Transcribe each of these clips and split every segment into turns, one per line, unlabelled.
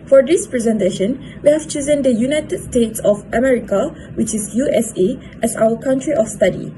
For this presentation, we have chosen the United States of America, which is USA, as our country of study.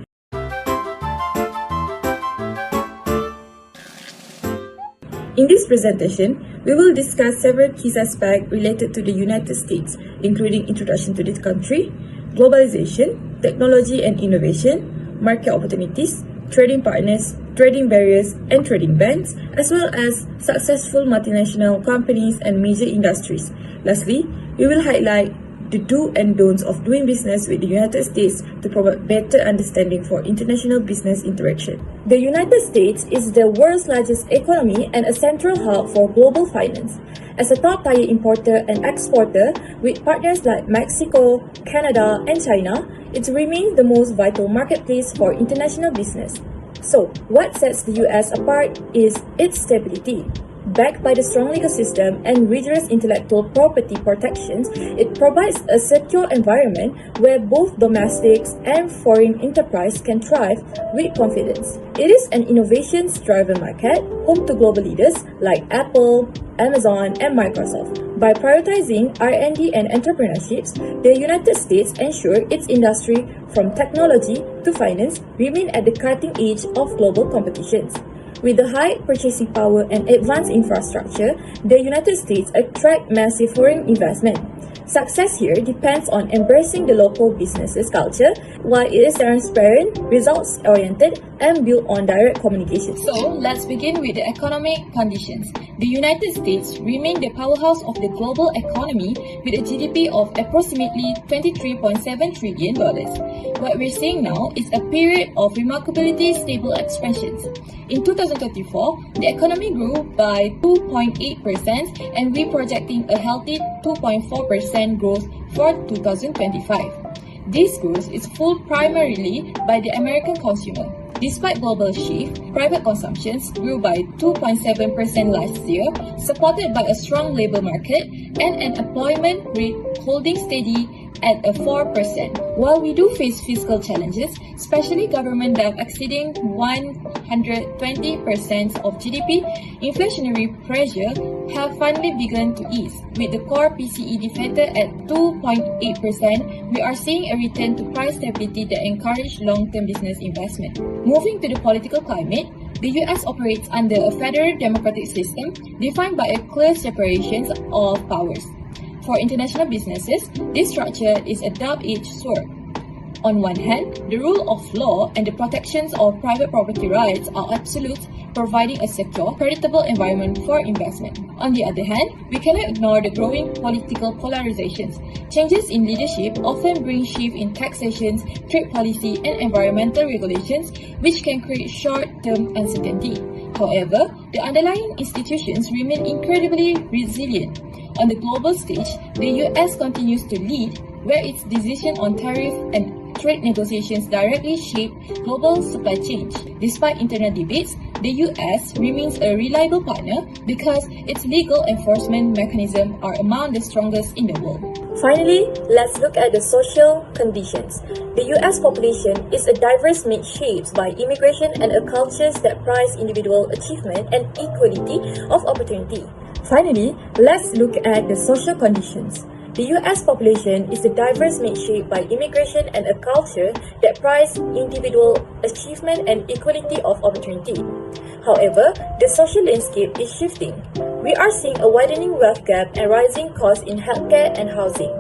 In this presentation, we will discuss several key aspects related to the United States, including introduction to this country, globalization, technology and innovation, market opportunities, trading partners, trading barriers, and trading bans, as well as successful multinational companies and major industries. Lastly, we will highlight the do and don'ts of doing business with the United States to provide better understanding for international business interaction. The United States is the world's largest economy and a central hub for global finance. As a top tier importer and exporter, with partners like Mexico, Canada, and China, it remains the most vital marketplace for international business. So, what sets the US apart is its stability. Backed by the strong legal system and rigorous intellectual property protections, it provides a secure environment where both domestic and foreign enterprise can thrive with confidence. It is an innovations-driven market, home to global leaders like Apple, Amazon, and Microsoft. By prioritizing R&D and entrepreneurships, the United States ensures its industry, from technology to finance, remain at the cutting edge of global competitions. With the high purchasing power and advanced infrastructure, the United States attracts massive foreign investment. Success here depends on embracing the local businesses culture, while it is transparent, results-oriented, and built on direct communication. So, let's begin with the economic conditions. The United States remains the powerhouse of the global economy with a GDP of approximately $23.7 trillion. What we're seeing now is a period of remarkably stable expansions. In 2024, the economy grew by 2.8% and we're projecting a healthy 2.4% growth for 2025. This growth is fueled primarily by the American consumer. Despite global shift, private consumption grew by 2.7% last year, supported by a strong labor market and an employment rate holding steady at a 4%. While we do face fiscal challenges, especially government debt exceeding 120% of GDP, inflationary pressure have finally begun to ease. With the core PCE deflated at 2.8%, we are seeing a return to price stability that encourages long-term business investment. Moving to the political climate, the US operates under a federal democratic system defined by a clear separation of powers. For international businesses, this structure is a double-edged sword. On one hand, the rule of law and the protections of private property rights are absolute, providing a secure, predictable environment for investment. On the other hand, we cannot ignore the growing political polarizations. Changes in leadership often bring shifts in taxation, trade policy, and environmental regulations, which can create short-term uncertainty. However, the underlying institutions remain incredibly resilient. On the global stage, the US continues to lead, where its decision on tariff and trade negotiations directly shape global supply chains. Despite internal debates, the US remains a reliable partner because its legal enforcement mechanisms are among the strongest in the world. Finally, let's look at the social conditions. The US population is a diverse mix shaped by immigration and a culture that prize individual achievement and equality of opportunity. Finally, let's look at the social conditions. The US population is a diverse mix shaped by immigration and a culture that prize individual achievement and equality of opportunity. However, the social landscape is shifting. We are seeing a widening wealth gap and rising costs in healthcare and housing,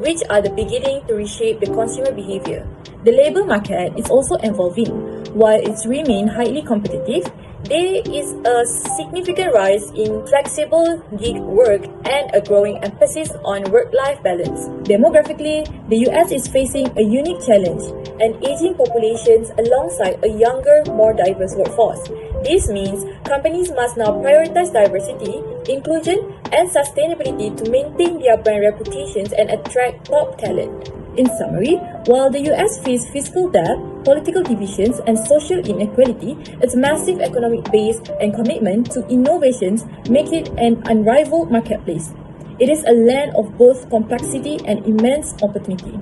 which are the beginning to reshape the consumer behavior. The labor market is also evolving. While it remains highly competitive, there is a significant rise in flexible gig work and a growing emphasis on work-life balance. Demographically, the US is facing a unique challenge, an aging population alongside a younger, more diverse workforce. This means companies must now prioritize diversity, inclusion, and sustainability to maintain their brand reputations and attract top talent. In summary, while the US faces fiscal debt, political divisions, and social inequality, its massive economic base and commitment to innovations make it an unrivaled marketplace. It is a land of both complexity and immense opportunity.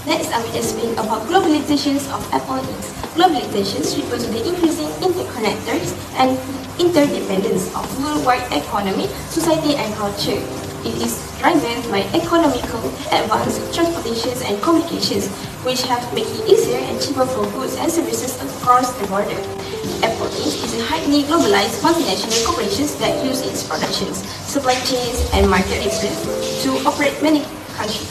Next, I will explain about globalizations of Apple Inc. Globalization refers to the increasing interconnectors and interdependence of worldwide economy, society, and culture. It is driven by economical, advanced transportations and communications, which have made it easier and cheaper for goods and services across the border. Apple Inc. is a highly globalized multinational corporation that use its productions, supply chains, and market influence to operate many countries.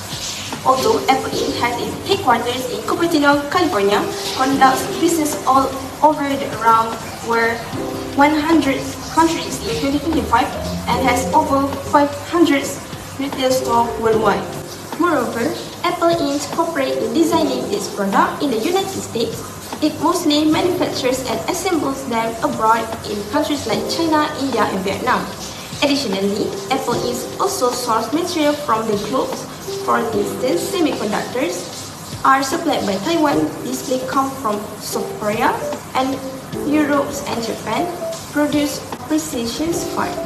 Although Apple Inc. has its headquarters in Cupertino, California, conducts business all over the around where 100 countries in 2025 and has over 500 retail stores worldwide. Moreover, Apple Inc. operates in designing its product in the United States. It mostly manufactures and assembles them abroad in countries like China, India, and Vietnam. Additionally, Apple Inc. also sources material from the globe. For instance, semiconductors are supplied by Taiwan. Displays come from South Korea, and Europe and Japan produce precision parts.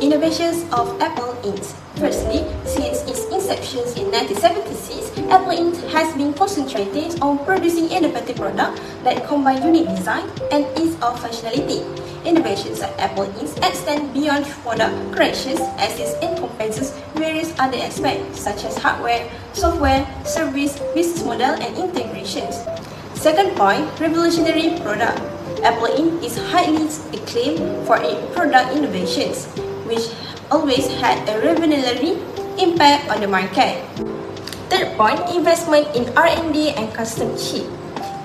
Innovations of Apple Inc. Firstly, since its inception in 1976, Apple Inc. has been concentrated on producing innovative products that combine unique design and ease of functionality. Innovations at Apple Inc. extend beyond product creations as it encompasses various other aspects such as hardware, software, service, business model, and integrations. Second point, revolutionary product. Apple Inc. is highly acclaimed for its product innovations, which always had a revolutionary impact on the market. Third point, investment in R&D and custom chip.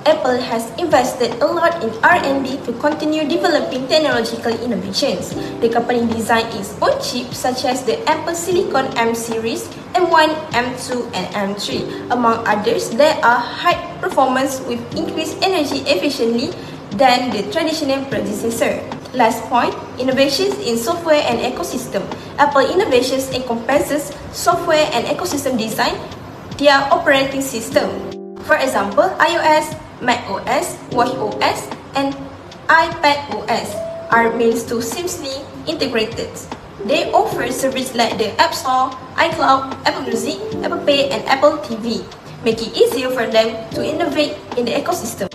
Apple has invested a lot in R&D to continue developing technological innovations. The company designed its own chips such as the Apple Silicon M series, M1, M2, and M3, among others that are high performance with increased energy efficiency than the traditional predecessor. Last point, innovations in software and ecosystem. Apple innovations encompasses software and ecosystem design, their operating system. For example, iOS, macOS, watchOS, and iPadOS are means to seamlessly integrated. They offer services like the App Store, iCloud, Apple Music, Apple Pay, and Apple TV, making it easier for them to innovate in the ecosystem.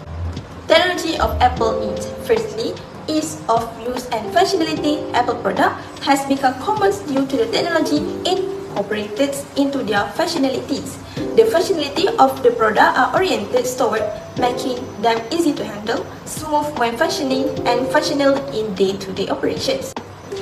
Technology of Apple Inc. Firstly, ease of use and functionality. Apple product has become common due to the technology incorporated into their functionalities. The functionality of the product are oriented toward making them easy to handle, smooth when functioning, and functional in day-to-day operations.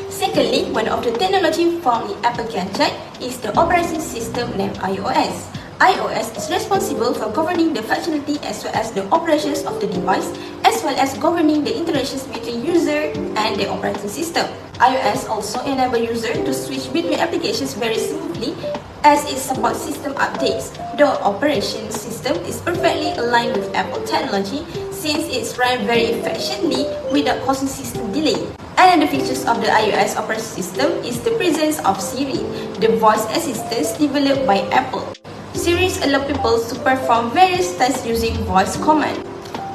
Secondly, one of the technology found in Apple gadget is the operating system named iOS. iOS is responsible for governing the functionality as well as the operations of the device, as well as governing the interactions between user and the operating system. iOS also enables users to switch between applications very smoothly as it supports system updates. The operation system is perfectly aligned with Apple technology since it's run very efficiently without causing system delay. Another features of the iOS operating system is the presence of Siri, the voice assistant developed by Apple. Siri allows people to perform various tasks using voice command.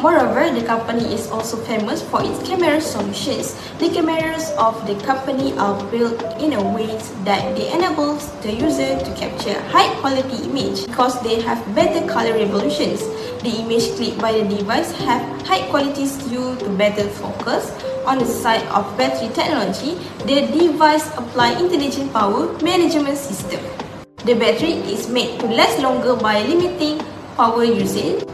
Moreover, the company is also famous for its camera solutions. The cameras of the company are built in a way that they enable the user to capture high-quality image because they have better color resolutions. The image clicked by the device have high quality due to better focus. On the side of battery technology, the device applies intelligent power management system. The battery is made to last longer by limiting power usage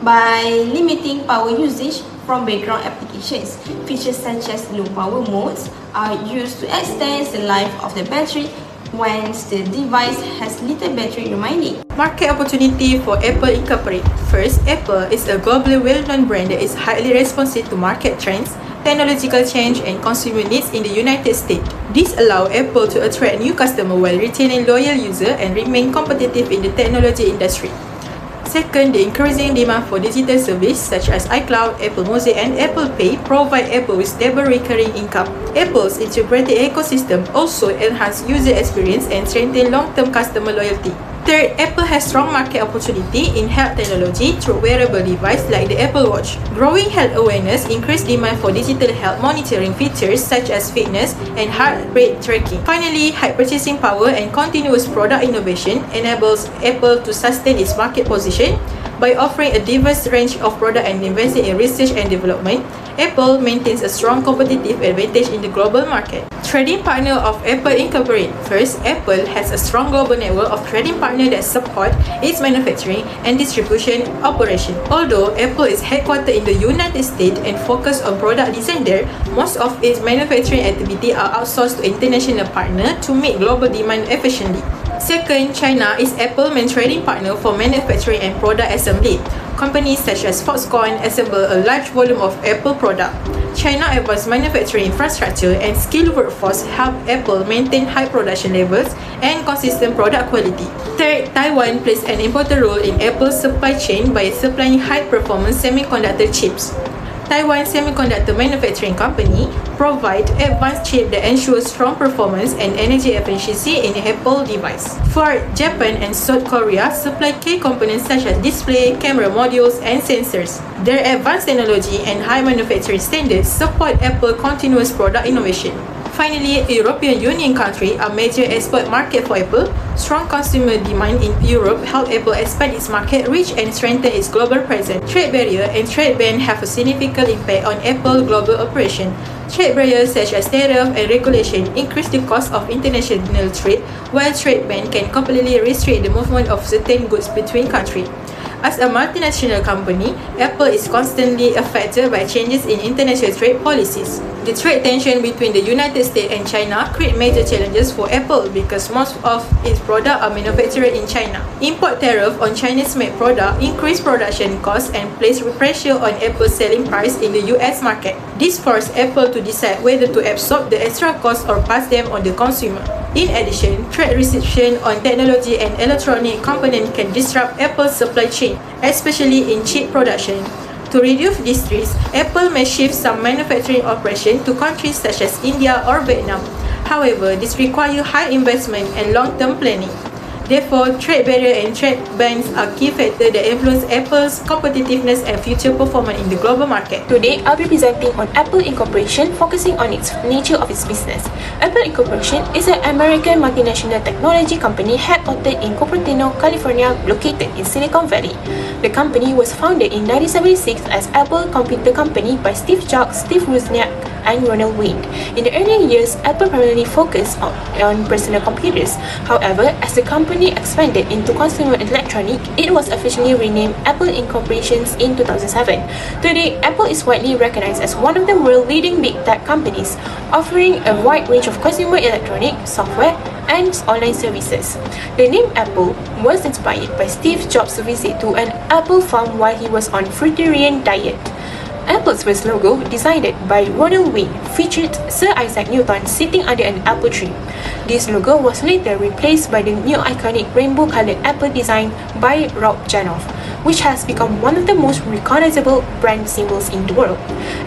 from background applications. Features such as low power modes are used to extend the life of the battery once the device has little battery remaining.
Market opportunity for Apple Incorporated. First, Apple is a globally well-known brand that is highly responsive to market trends, technological change, and consumer needs in the United States. This allows Apple to attract new customers while retaining loyal users and remain competitive in the technology industry. Second, the increasing demand for digital services such as iCloud, Apple Music, and Apple Pay provide Apple with stable recurring income. Apple's integrated ecosystem also enhances user experience and strengthens long-term customer loyalty. Third, Apple has strong market opportunity in health technology through wearable devices like the Apple Watch. Growing health awareness increases demand for digital health monitoring features such as fitness and heart rate tracking. Finally, high purchasing power and continuous product innovation enables Apple to sustain its market position By offering a diverse range of products and investing in research and development, Apple maintains a strong competitive advantage in the global market. Trading partner of Apple Incorporated. First, Apple has a strong global network of trading partners that support its manufacturing and distribution operation. Although Apple is headquartered in the United States and focused on product design there, most of its manufacturing activities are outsourced to international partners to meet global demand efficiently. Second, China is Apple's main trading partner for manufacturing and product assembly. Companies such as Foxconn assemble a large volume of Apple products. China's advanced manufacturing infrastructure and skilled workforce help Apple maintain high production levels and consistent product quality. Third, Taiwan plays an important role in Apple's supply chain by supplying high-performance semiconductor chips. Taiwan Semiconductor Manufacturing Company provide advanced chips that ensure strong performance and energy efficiency in Apple device. Fourth, Japan and South Korea supply key components such as display, camera modules, and sensors. Their advanced technology and high manufacturing standards support Apple's continuous product innovation. Finally, European Union countries are major export market for Apple. Strong consumer demand in Europe help Apple expand its market reach and strengthen its global presence. Trade barrier and trade ban have a significant impact on Apple's global operation. Trade barriers such as tariff and regulation increase the cost of international trade, while trade ban can completely restrict the movement of certain goods between countries. As a multinational company, Apple is constantly affected by changes in international trade policies. The trade tension between the United States and China create major challenges for Apple because most of its products are manufactured in China. Import tariff on Chinese-made products increase production costs and place pressure on Apple's selling price in the US market. This forced Apple to decide whether to absorb the extra costs or pass them on the consumer. In addition, trade restriction on technology and electronic components can disrupt Apple's supply chain, especially in chip production. To reduce this risk, Apple may shift some manufacturing operations to countries such as India or Vietnam. However, this requires high investment and long-term planning. Therefore, trade barrier and trade bans are key factors that influence Apple's competitiveness and future performance in the global market.
Today, I'll be presenting on Apple Incorporation, focusing on its nature of its business. Apple Incorporation is an American multinational technology company headquartered in Cupertino, California, located in Silicon Valley. The company was founded in 1976 as Apple Computer Company by Steve Jobs, Steve Wozniak, and Ronald Wayne. In the early years, Apple primarily focused on personal computers. However, as the company expanded into consumer electronics, it was officially renamed Apple Incorporation in 2007. Today, Apple is widely recognized as one of the world's leading big tech companies, offering a wide range of consumer electronics, software, and online services. The name Apple was inspired by Steve Jobs' visit to an apple farm while he was on fruitarian diet. Apple's first logo, designed by Ronald Wayne, featured Sir Isaac Newton sitting under an apple tree. This logo was later replaced by the new iconic rainbow-colored apple design by Rob Janoff, which has become one of the most recognizable brand symbols in the world.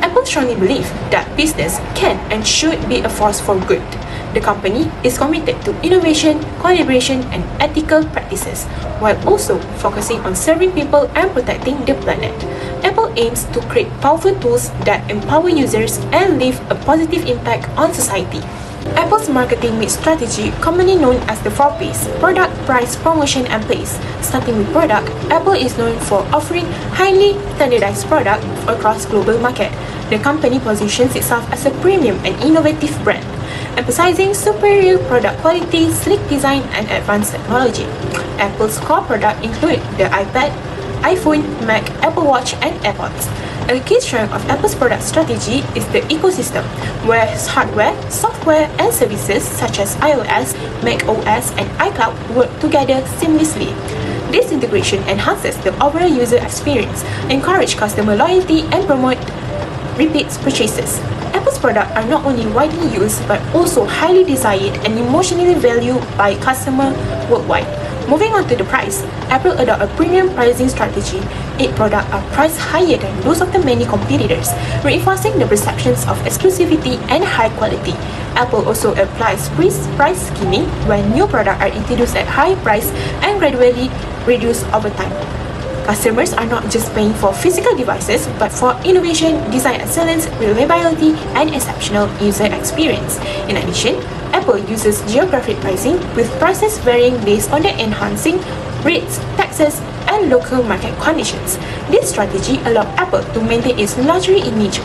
Apple strongly believes that business can and should be a force for good. The company is committed to innovation, collaboration, and ethical practices, while also focusing on serving people and protecting the planet. Apple aims to create powerful tools that empower users and leave a positive impact on society. Apple's marketing mix strategy, commonly known as the 4 Ps: product, price, promotion, and place. Starting with product, Apple is known for offering highly standardized products across global market. The company positions itself as a premium and innovative brand, emphasizing superior product quality, sleek design, and advanced technology. Apple's core products include the iPad, iPhone, Mac, Apple Watch, and AirPods. A key strength of Apple's product strategy is the ecosystem, where hardware, software, and services such as iOS, macOS, and iCloud work together seamlessly. This integration enhances the overall user experience, encourages customer loyalty, and promotes repeat purchases. Apple's products are not only widely used but also highly desired and emotionally valued by customers worldwide. Moving on to the price, Apple adopts a premium pricing strategy. Its products are priced higher than those of the many competitors, reinforcing the perceptions of exclusivity and high quality. Apple also applies price skimming when new products are introduced at high price and gradually reduced over time. Customers are not just paying for physical devices, but for innovation, design excellence, reliability, and exceptional user experience. In addition, Apple uses geographic pricing, with prices varying based on the enhancing rates, taxes, and
and local market conditions. This strategy allowed Apple to maintain its luxury image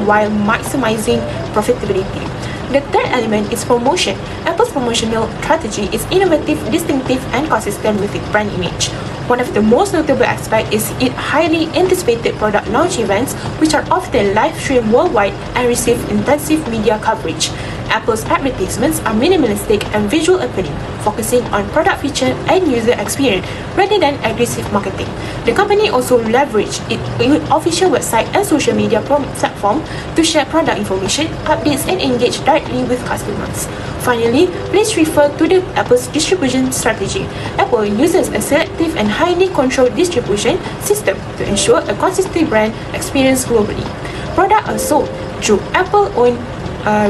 while maximizing profitability. The third element is promotion. Apple's promotional strategy is innovative, distinctive, and consistent with its brand image. One of the most notable aspects is its highly anticipated product launch events, which are often live-streamed worldwide and receive intensive media coverage. Apple's advertisements are minimalistic and visual appealing, focusing on product feature and user experience rather than aggressive marketing. The company also leveraged its official website and social media platform to share product information, updates, and engage directly with customers. Finally, please refer to the Apple's distribution strategy. Apple uses a selective and highly controlled distribution system to ensure a consistent brand experience globally. Products are sold through Apple-owned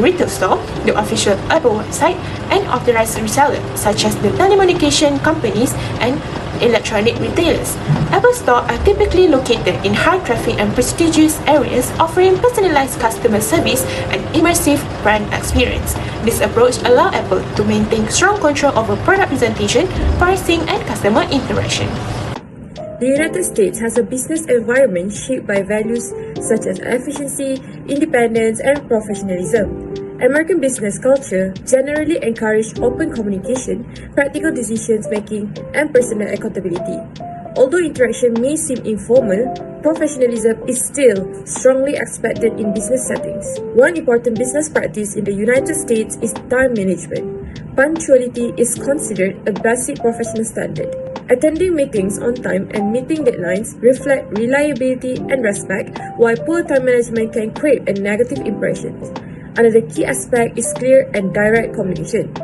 retail store, the official Apple website, and authorized resellers such as the telecommunication companies and electronic retailers. Apple stores are typically located in high-traffic and prestigious areas, offering personalized customer service and immersive brand experience. This approach allows Apple to maintain strong control over product presentation, pricing, and customer interaction.
The United States has a business environment shaped by values such as efficiency, independence, and professionalism. American business culture generally encourages open communication, practical decision making, and personal accountability. Although interaction may seem informal, professionalism is still strongly expected in business settings. One important business practice in the United States is time management. Punctuality is considered a basic professional standard. Attending meetings on time and meeting deadlines reflect reliability and respect, while poor time management can create a negative impression. Another key aspect is clear and direct communication.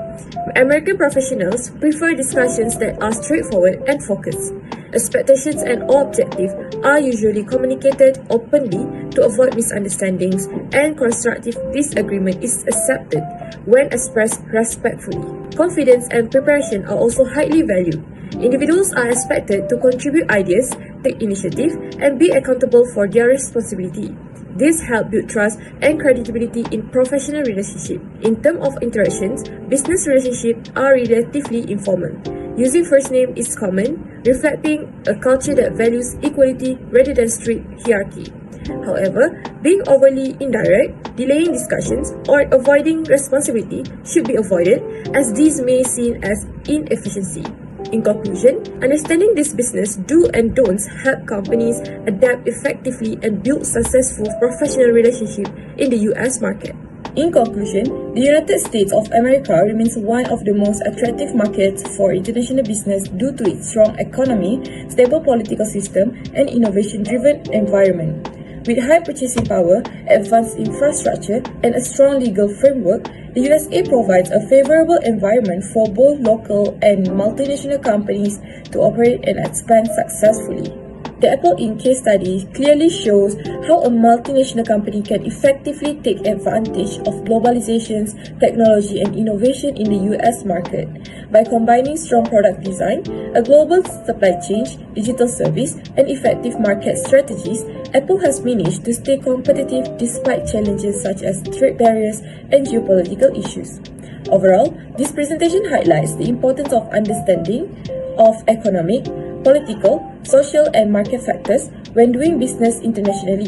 American professionals prefer discussions that are straightforward and focused. Expectations and objectives are usually communicated openly to avoid misunderstandings, and constructive disagreement is accepted when expressed respectfully. Confidence and preparation are also highly valued. Individuals are expected to contribute ideas, take initiative, and be accountable for their responsibility. This helps build trust and credibility in professional relationships. In terms of interactions, business relationships are relatively informal. Using first name is common, reflecting a culture that values equality rather than strict hierarchy. However, being overly indirect, delaying discussions, or avoiding responsibility should be avoided, as these may be seen as inefficiency. In conclusion, understanding this business do and don'ts help companies adapt effectively and build successful professional relationships in the US market. In conclusion, the United States of America remains one of the most attractive markets for international business due to its strong economy, stable political system, and innovation-driven environment. With high purchasing power, advanced infrastructure, and a strong legal framework, the USA provides a favorable environment for both local and multinational companies to operate and expand successfully. The Apple Inc. case study clearly shows how a multinational company can effectively take advantage of globalization's technology and innovation in the US market. By combining strong product design, a global supply chain, digital service, and effective market strategies, Apple has managed to stay competitive despite challenges such as trade barriers and geopolitical issues. Overall, this presentation highlights the importance of understanding of economic, political, social, and market factors when doing business internationally.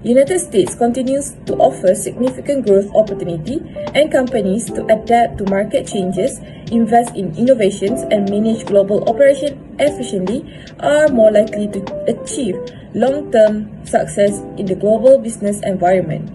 The United States continues to offer significant growth opportunity, and companies to adapt to market changes, invest in innovations, and manage global operations efficiently are more likely to achieve long-term success in the global business environment.